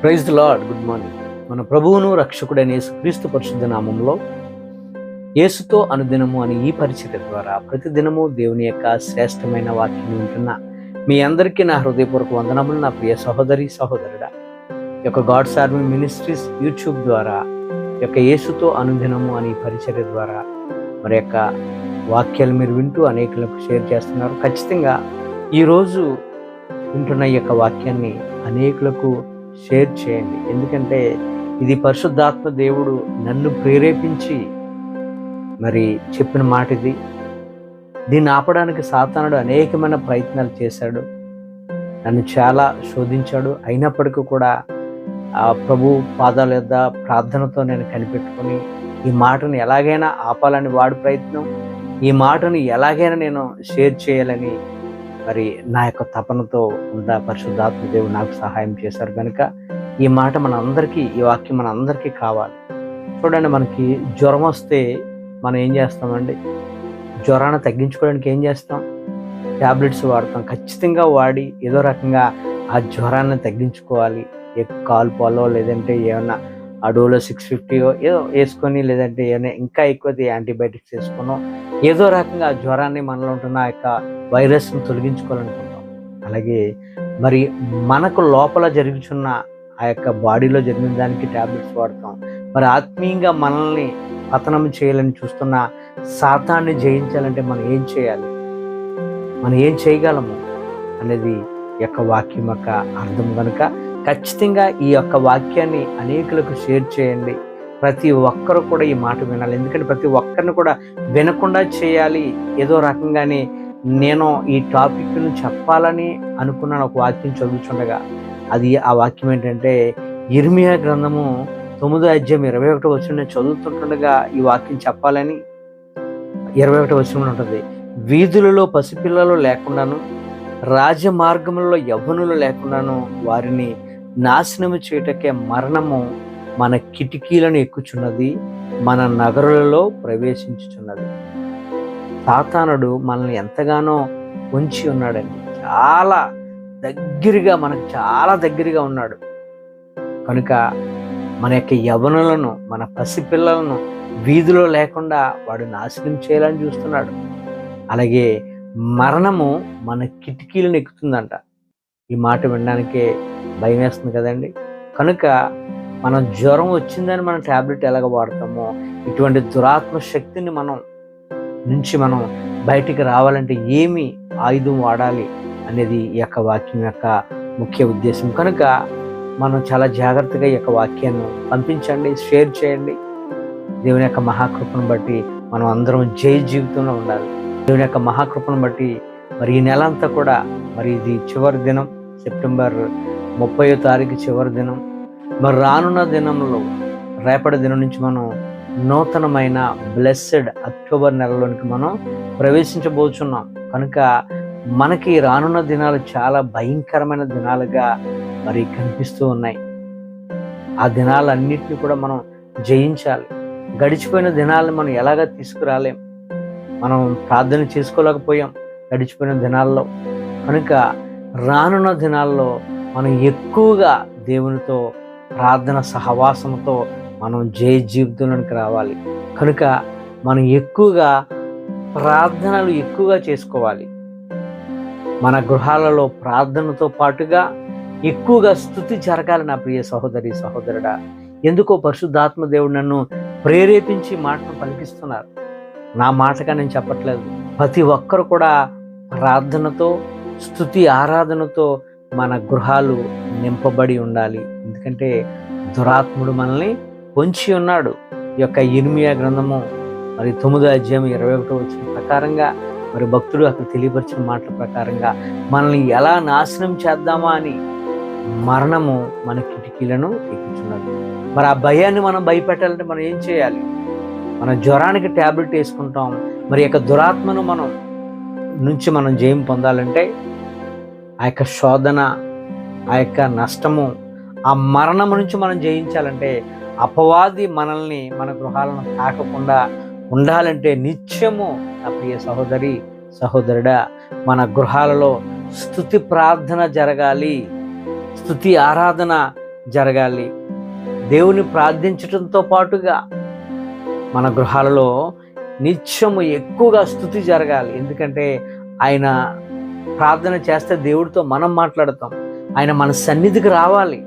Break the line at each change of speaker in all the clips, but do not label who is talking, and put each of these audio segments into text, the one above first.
Praise the Lord. Good morning. మన ప్రభువును రక్షకుడైన యేసుక్రీస్తు పరిశుద్ధ నామంలో యేసుతో అనుదినము అని ఈ పరిచర్య ద్వారా ప్రతిదినము దేవుని యొక్క శ్రేష్టమైన వాక్యం వింటున్న మీ అందరికీ నా హృదయపూర్వక వందనములు. నా ప్రియ సహోదరి సహోదరుడా, ఈ యొక్క గాడ్స్ ఆర్మీ మినిస్ట్రీస్ యూట్యూబ్ ద్వారా ఈ యొక్క యేసుతో అనుదినము అని ఈ పరిచర్య ద్వారా మరి యొక్క వాక్యాలు మీరు వింటూ అనేకులకు షేర్ చేస్తున్నారు. ఖచ్చితంగా ఈరోజు వింటున్న ఈ యొక్క వాక్యాన్ని అనేకులకు షేర్ చేయండి. ఎందుకంటే ఇది పరిశుద్ధాత్మ దేవుడు నన్ను ప్రేరేపించి మరి చెప్పిన మాట ఇది. దీన్ని ఆపడానికి సాతానుడు అనేకమైన ప్రయత్నాలు చేశాడు, నన్ను చాలా శోధించాడు. అయినప్పటికీ కూడా ఆ ప్రభు పాదాల యొద్ద ప్రార్థనతో నేను కనిపెట్టుకొని ఈ మాటను ఎలాగైనా ఆపాలని వాడి ప్రయత్నం, ఈ మాటను ఎలాగైనా నేను షేర్ చేయాలని మరి నా యొక్క తపనతో ఉన్న పరిశుద్ధాత్మ దేవుడు నాకు సహాయం చేశారు. కనుక ఈ మాట మన అందరికీ, ఈ వాక్యం మన అందరికీ కావాలి. చూడండి, మనకి జ్వరం వస్తే మనం ఏం చేస్తామండి? జ్వరాన్ని తగ్గించుకోవడానికి ఏం చేస్తాం? ట్యాబ్లెట్స్ వాడతాం. ఖచ్చితంగా వాడి ఏదో రకంగా ఆ జ్వరాన్ని తగ్గించుకోవాలి. కాల్పోలో లేదంటే ఏమన్నా అడోలో 650 ఏదో వేసుకొని, లేదంటే ఏమైనా ఇంకా ఎక్కువ యాంటీబయాటిక్స్ వేసుకున్నాం, ఏదో రకంగా ఆ జ్వరాన్ని మనలో ఉంటున్న ఆ యొక్క వైరస్ని తొలగించుకోవాలనుకుంటాం. అలాగే మరి మనకు లోపల జరుగుతున్న ఆ యొక్క బాడీలో జరిగిన దానికి ట్యాబ్లెట్స్ వాడతాం. మరి ఆత్మీయంగా మనల్ని పతనం చేయాలని చూస్తున్న సాతాన్ని జయించాలంటే మనం ఏం చేయాలి, మనం ఏం చేయగలము అనేది ఈ యొక్క వాక్యం యొక్క అర్థం. కనుక ఖచ్చితంగా ఈ యొక్క వాక్యాన్ని అనేకులకు షేర్ చేయండి. ప్రతి ఒక్కరు కూడా ఈ మాట వినాలి. ఎందుకంటే ప్రతి ఒక్కరిని కూడా వినకుండా చేయాలి. ఏదో రకంగానే నేను ఈ టాపిక్ను చెప్పాలని అనుకున్నాను. ఒక వాక్యం చదువుతుండగా అది ఆ వాక్యం ఏంటంటే యిర్మీయా గ్రంథము 9వ అధ్యాయం 21వ వచనం నేను చదువుతుంటుండగా ఈ వాక్యం చెప్పాలని 21వ వచనం ఉంటుంది. వీధులలో పసిపిల్లలు లేకుండాను, రాజమార్గములలో యవ్వనులు లేకుండాను వారిని నాశనము చేయటకే మరణము మన కిటికీలను ఎక్కుచున్నది, మన నగరులలో ప్రవేశించుచున్నది. సాతానుడు మనల్ని ఎంతగానో ఉంచి ఉన్నాడండి. చాలా దగ్గరగా, మనకు చాలా దగ్గరగా ఉన్నాడు. కనుక మన యొక్క యవ్వనులను, మన పసిపిల్లలను వీధిలో లేకుండా వాడు నాశనం చేయాలని చూస్తున్నాడు. అలాగే మరణము మన కిటికీలను ఎక్కుతుందంట. ఈ మాట వినడానికే భయం వేస్తుంది కదండి. కనుక మనం జ్వరం వచ్చిందని మనం ట్యాబ్లెట్ ఎలాగ వాడతామో, ఇటువంటి దురాత్మ శక్తిని మనం బయటికి రావాలంటే ఏమి ఆయుధం వాడాలి అనేది ఈ యొక్క వాక్యం యొక్క ముఖ్య ఉద్దేశం. కనుక మనం చాలా జాగ్రత్తగా ఈ యొక్క వాక్యాన్ని పంపించండి, షేర్ చేయండి. దేవుని యొక్క మహాకృపను బట్టి మనం అందరం జయ జీవితంలో ఉండాలి. దేవుని యొక్క మహాకృపను బట్టి మరి ఈ నెల అంతా కూడా, మరి ఇది చివరి దినం, సెప్టెంబర్ 30వ తారీఖు చివరి దినం. మరి రానున్న దినంలో రేపటి దినం నుంచి మనం నూతనమైన బ్లెస్సెడ్ అక్టోబర్ నెలలోనికి మనం ప్రవేశించబోతున్నాం. కనుక మనకి రానున్న దినాలు చాలా భయంకరమైన దినాలుగా మరి కనిపిస్తూ ఉన్నాయి. ఆ దినాలన్నింటినీ కూడా మనం జయించాలి. గడిచిపోయిన దినాలను మనం ఎలాగ తీసుకురాలేం. మనం ప్రార్థన చేసుకోలేకపోయాం గడిచిపోయిన దినాల్లో. కనుక రానున్న దినాల్లో మనం ఎక్కువగా దేవునితో ప్రార్థన సహవాసంతో మనం జయ జీవితంలోనికి రావాలి. కనుక మనం ఎక్కువగా ప్రార్థనలు ఎక్కువగా చేసుకోవాలి. మన గృహాలలో ప్రార్థనతో పాటుగా ఎక్కువగా స్తుతి జరగాలి. నా ప్రియ సహోదరి సహోదరుడా, ఎందుకో పరిశుద్ధాత్మ దేవుడు నన్ను ప్రేరేపించి మాటను పలికిస్తున్నారు. నా మాటగా నేను చెప్పట్లేదు. ప్రతి ఒక్కరు కూడా ప్రార్థనతో, స్తుతి ఆరాధనతో మన గృహాలు నింపబడి ఉండాలి. ఎందుకంటే దురాత్ముడు మనల్ని పొంచి ఉన్నాడు. ఈ యొక్క యిర్మీయా గ్రంథము మరి 9వ అధ్యాయం 21వ వచనం ప్రకారంగా, మరి భక్తుడు అక్కడ తెలియపరిచిన మాటల ప్రకారంగా మనల్ని ఎలా నాశనం చేద్దామా అని మరణము మన కిటికీలను ఎక్కుచున్నది. మరి ఆ భయాన్ని మనం భయపెట్టాలంటే మనం ఏం చేయాలి? మన జ్వరానికి ట్యాబ్లెట్ వేసుకుంటాం. మరి యొక్క దురాత్మను మనం జయం పొందాలంటే ఆ యొక్క శోధన, ఆ యొక్క నష్టము, ఆ మరణము నుంచి మనం జయించాలంటే, అపవాది మనల్ని, మన గృహాలను తాకకుండా ఉండాలంటే నిత్యము నా ప్రియ సహోదరి సహోదరుడా, మన గృహాలలో స్తుతి ప్రార్థన జరగాలి. స్తుతి ఆరాధన జరగాలి. దేవుని ప్రార్థించటంతో పాటుగా మన గృహాలలో నిత్యము ఎక్కువగా స్తుతి జరగాలి. ఎందుకంటే ఆయన ప్రార్థన చేస్తే దేవుడితో మనం మాట్లాడతాం. ఆయన మన సన్నిధికి రావాలి,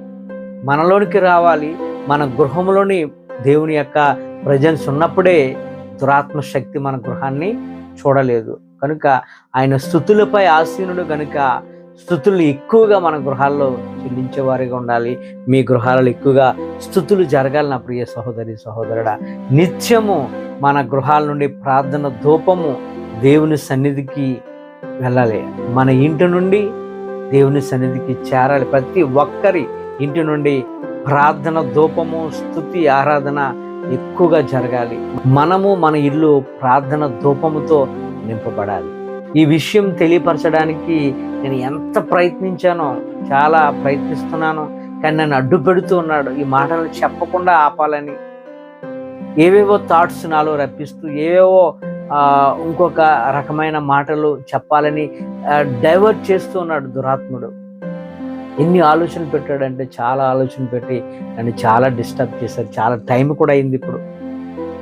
మనలోనికి రావాలి. మన గృహంలోని దేవుని యొక్క ప్రజెన్స్ ఉన్నప్పుడే దురాత్మ శక్తి మన గృహాన్ని చూడలేదు. కనుక ఆయన స్తుతులపై ఆసీనుడు కనుక స్తుతులు ఎక్కువగా మన గృహాల్లో చెల్లించేవారిగా ఉండాలి. మీ గృహాలలో ఎక్కువగా స్తుతులు జరగాలి. నా ప్రియ సహోదరి సహోదరుడా, నిత్యము మన గృహాల నుండి ప్రార్థన ధూపము దేవుని సన్నిధికి వెళ్ళాలి. మన ఇంటి నుండి దేవుని సన్నిధికి చేరాలి. ప్రతి ఒక్కరి ఇంటి నుండి ప్రార్థన ధూపము, స్తుతి, ఆరాధన ఎక్కువగా జరగాలి. మనము మన ఇల్లు ప్రార్థన ధూపముతో నింపబడాలి. ఈ విషయం తెలియపరచడానికి నేను ఎంత ప్రయత్నించానో, చాలా ప్రయత్నిస్తున్నాను. కానీ నన్ను అడ్డు పెడుతూ ఉన్నాడు. ఈ మాటలు చెప్పకుండా ఆపాలని ఏవేవో థాట్స్ నాలో రప్పిస్తూ, ఏవేవో ఇంకొక రకమైన మాటలు చెప్పాలని డైవర్ట్ చేస్తూ ఉన్నాడు దురాత్ముడు. ఎన్ని ఆలోచనలు పెట్టాడంటే చాలా ఆలోచన పెట్టి నన్ను చాలా డిస్టర్బ్ చేశారు. చాలా టైం కూడా అయింది. ఇప్పుడు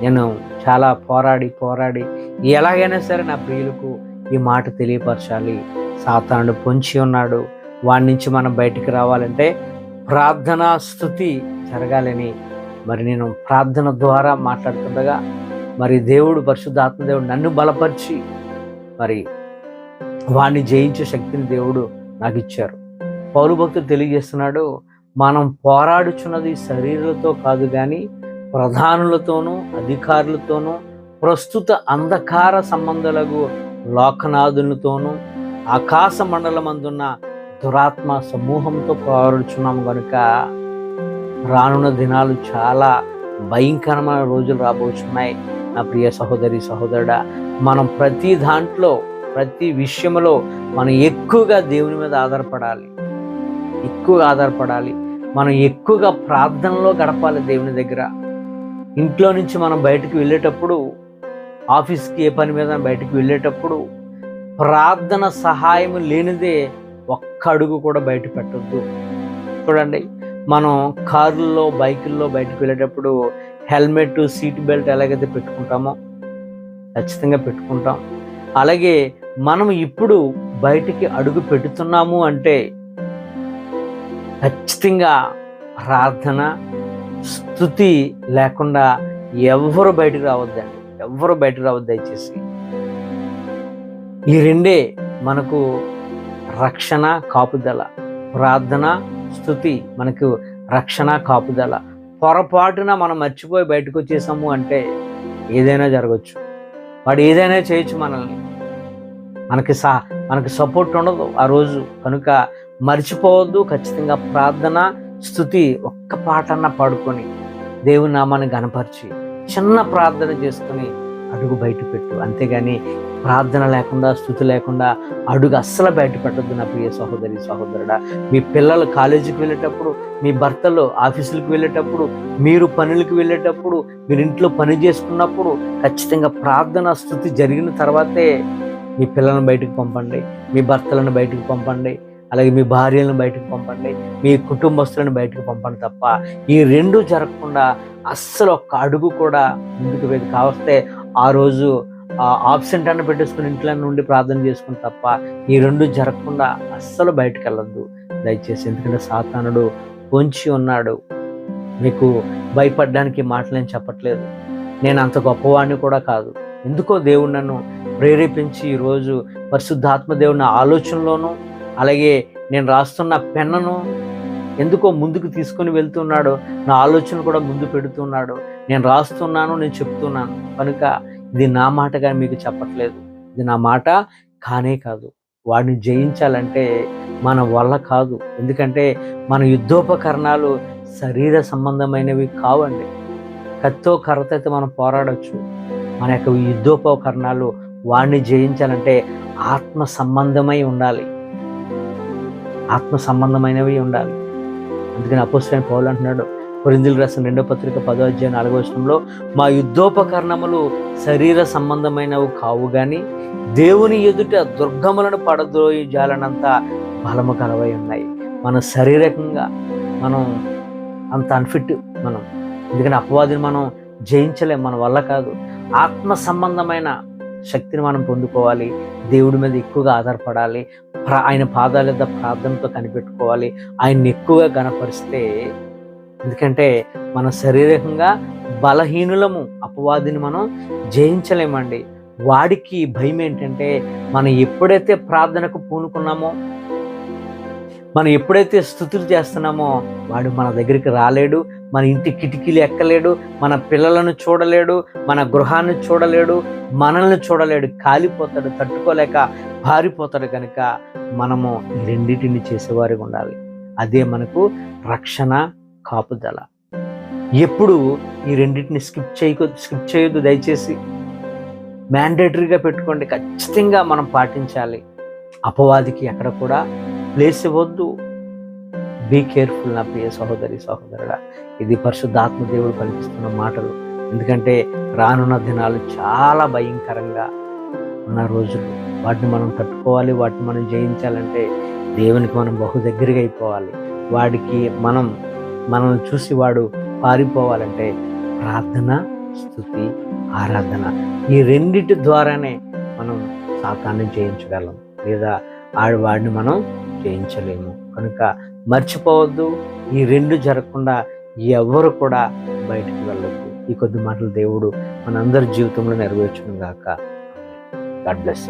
నేను చాలా పోరాడి ఎలాగైనా సరే నా ప్రియులకు ఈ మాట తెలియపరచాలి. సాతానుడు పొంచి ఉన్నాడు. వాడి నుంచి మనం బయటికి రావాలంటే ప్రార్థనా స్తుతి జరగాలని మరి నేను ప్రార్థన ద్వారా మాట్లాడుతుండగా మరి దేవుడు, పరిశుద్ధాత్మ దేవుడు నన్ను బలపరిచి మరి వాడిని జయించే శక్తిని దేవుడు నాకు ఇచ్చారు. పౌలు భక్తుడు తెలియజేస్తున్నాడు, మనం పోరాడుచున్నది శరీరులతో కాదు కానీ ప్రధానులతోనూ అధికారులతోనూ ప్రస్తుత అంధకార సంబంధాలకు లోకనాథులతోనూ ఆకాశ మండలమందున్న దురాత్మ సమూహంతో పోరాడుచున్నాము. కనుక రానున్న దినాలు చాలా భయంకరమైన రోజులు రాబోతున్నాయి. నా ప్రియ సహోదరి సహోదరుడా, మనం ప్రతి దాంట్లో, ప్రతి విషయంలో మనం ఎక్కువగా దేవుని మీద ఆధారపడాలి. మనం ఎక్కువగా ప్రార్థనలో గడపాలి దేవుని దగ్గర. ఇంట్లో నుంచి మనం బయటకు వెళ్ళేటప్పుడు, ఆఫీస్కి ఏ పని మీద బయటకు వెళ్ళేటప్పుడు ప్రార్థన సహాయం లేనిదే ఒక్క అడుగు కూడా బయట పెట్టొద్దు. చూడండి, మనం కార్లలో, బైకుల్లో బయటకు వెళ్ళేటప్పుడు హెల్మెట్, సీట్ బెల్ట్ ఎలాగైతే పెట్టుకుంటామో ఖచ్చితంగా పెట్టుకుంటాం. అలాగే మనం ఇప్పుడు బయటికి అడుగు పెడుతున్నాము అంటే ఖచ్చితంగా ప్రార్థన, స్తుతి లేకుండా ఎవరు బయటకు రావద్దు దయచేసి. ఈ రెండే మనకు రక్షణ, కాపుదల. ప్రార్థన, స్తుతి మనకు రక్షణ, కాపుదల. పొరపాటున మనం మర్చిపోయి బయటకు వచ్చేసాము అంటే ఏదైనా జరగచ్చు. వాడు ఏదైనా చేయొచ్చు మనల్ని. మనకి సపోర్ట్ ఉండదు ఆ రోజు. కనుక మర్చిపోవద్దు. ఖచ్చితంగా ప్రార్థన, స్తుతి ఒక్క పాటన్నా పాడుకొని దేవుని నామాన్ని గణపరిచి చిన్న ప్రార్థన చేసుకొని అడుగు బయట పెట్టు. అంతేగాని ప్రార్థన లేకుండా, స్తుతి లేకుండా అడుగు అస్సలు బయట పెట్టద్దు. నా ప్రియ సహోదరి సహోదరుడా, మీ పిల్లలు కాలేజీకి వెళ్ళేటప్పుడు, మీ భర్తలు ఆఫీసులకు వెళ్ళేటప్పుడు, మీరు పనులకు వెళ్ళేటప్పుడు, మీరు ఇంట్లో పని చేసుకున్నప్పుడు ఖచ్చితంగా ప్రార్థన, స్తుతి జరిగిన తర్వాతే మీ పిల్లలను బయటకు పంపండి, మీ భర్తలను బయటకు పంపండి, అలాగే మీ భార్యలను బయటకు పంపండి, మీ కుటుంబస్తులను బయటకు పంపండి. తప్ప ఈ రెండు జరగకుండా అస్సలు ఒక్క అడుగు కూడా ముందుకు వెళ్ళి కావస్తే ఆ రోజు ఆబ్సెంట్ అన్న పెట్టేసుకుని ఇంట్లో నుండి ప్రార్థన చేసుకుని తప్ప ఈ రెండు జరగకుండా అస్సలు బయటకు వెళ్ళొద్దు దయచేసి. ఎందుకంటే సాతానుడు పొంచి ఉన్నాడు. మీకు భయపడడానికి మాటలేం చెప్పట్లేదు. నేను అంత గొప్పవాడిని కూడా కాదు. ఎందుకో దేవుడు నన్ను ప్రేరేపించి ఈరోజు పరిశుద్ధాత్మ దేవుని ఆలోచనలోనూ, అలాగే నేను రాస్తున్న పెన్నును ఎందుకో ముందుకు తీసుకొని వెళ్తున్నాడు. నా ఆలోచన కూడా ముందు పెడుతున్నాడు. నేను రాస్తున్నాను, నేను చెప్తున్నాను. కనుక ఇది నా మాటగా మీకు చెప్పట్లేదు. ఇది నా మాట కానే కాదు. వాడిని జయించాలంటే మన వల్ల కాదు. ఎందుకంటే మన యుద్ధోపకరణాలు శరీర సంబంధమైనవి కావండి. కత్తో కర్రతో అయితే మనం పోరాడవచ్చు. మన యొక్క యుద్ధోపకరణాలు వాడిని జయించాలంటే ఆత్మ సంబంధమైనవి ఉండాలి. అందుకని అపోస్తలుడైన పౌలు అంటున్నాడు, కొరింథీయులకు రాసిన 2వ పత్రిక 10వ అధ్యాయం 4వ వచనంలో, మా యుద్ధోపకరణములు శరీర సంబంధమైనవి కావు గాని దేవుని ఎదుట దుర్గములను పడద్రోయి జాలనంత బలము కలవై ఉన్నాయి. మన శారీరకంగా మనం అంత అన్ఫిట్ మనం. ఎందుకంటే అపవాదిని మనం జయించలేం, మన వల్ల కాదు. ఆత్మ సంబంధమైన శక్తిని మనం పొందుకోవాలి, దేవుడి మీద ఎక్కువగా ఆధారపడాలి, ఆయన పాదాల యొద్ద ప్రార్థనతో కనిపెట్టుకోవాలి, ఆయన్ని ఎక్కువగా గణపరిస్తే. ఎందుకంటే మన శారీరకంగా బలహీనులము, అపవాదిని మనం జయించలేమండి. వాడికి భయం ఏంటంటే మనం ఎప్పుడైతే ప్రార్థనకు పూనుకున్నామో, మనం ఎప్పుడైతే స్తుతులు చేస్తున్నామో వాడు మన దగ్గరికి రాలేడు, మన ఇంటి కిటికీలు ఎక్కలేడు, మన పిల్లలను చూడలేడు, మన గృహాన్ని చూడలేడు, మనల్ని చూడలేడు, కాలిపోతాడు, తట్టుకోలేక పారిపోతాడు. కనుక మనము ఈ రెండింటిని చేసేవారిగా ఉండాలి. అదే మనకు రక్షణ, కాపుదల. ఎప్పుడు ఈ రెండింటిని స్కిప్ చేయొద్దు దయచేసి. మ్యాండేటరీగా పెట్టుకోండి, ఖచ్చితంగా మనం పాటించాలి. అపవాదికి ఎక్కడ కూడా ప్లేస్ ఇవ్వద్దు. బీ కేర్ఫుల్ నా ప్రియ సహోదరి సహోదరుడా. ఇది పరిశుద్ధాత్మ దేవుడు పలికిస్తున్న మాటలు. ఎందుకంటే రానున్న దినాలు చాలా భయంకరంగా ఉన్న రోజులు. వాటిని మనం తట్టుకోవాలి, వాటిని మనం జయించాలంటే దేవునికి మనం బహు దగ్గరగా అయిపోవాలి. వాడికి మనల్ని చూసి వాడు పారిపోవాలంటే ప్రార్థన, స్తుతి, ఆరాధన, ఈ రెండిటి ద్వారానే మనం సాతాన్ని జయించగలం, లేదా వాడిని మనం జయించలేము. కనుక మర్చిపోవద్దు, ఈ రెండు జరగకుండా ఎవరు కూడా బయటికి వెళ్ళొద్దు. ఈ కొద్ది మాటలు దేవుడు మనందరి జీవితంలో నెరవేర్చును గాక. God bless.